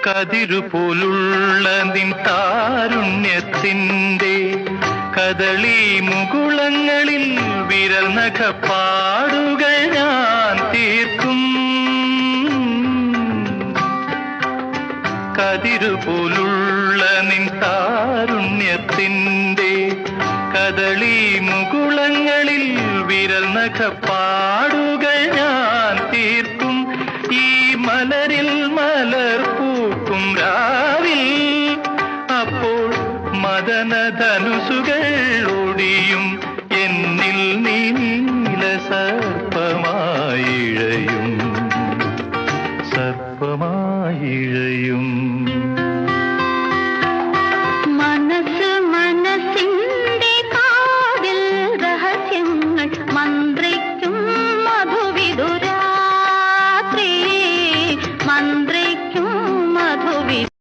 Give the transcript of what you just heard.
കതിരുപോലുള്ള നിൻ താരുണ്യത്തിൻ്റെ കദളി മുകുളങ്ങളിൽ വിരൽ നഖപ്പാടുകൾ ഞാൻ തീർക്കും. കതിരുപോലുള്ള നിൻ താരുണ്യത്തിൻ്റെ കദളി മുകുളങ്ങളിൽ വിരൽ നഖപ്പാടുകൾ ഞാൻ തീർക്കും. ഈ മലരിൽ മലർ പൂക്കും രാവിൽ അപ്പോൾ മദനധനുസുകൾ ഒടിയും. എന്നിൽ നീ നീല സർപ്പമായിഴയും, സർപ്പമായിഴയും. മനസ്സിന്റെ കാതിൽ രഹസ്യങ്ങൾ മന്ത്രിക്കും മധുവിധുരാത്രി, മന്ത്രിക്കും മധുവി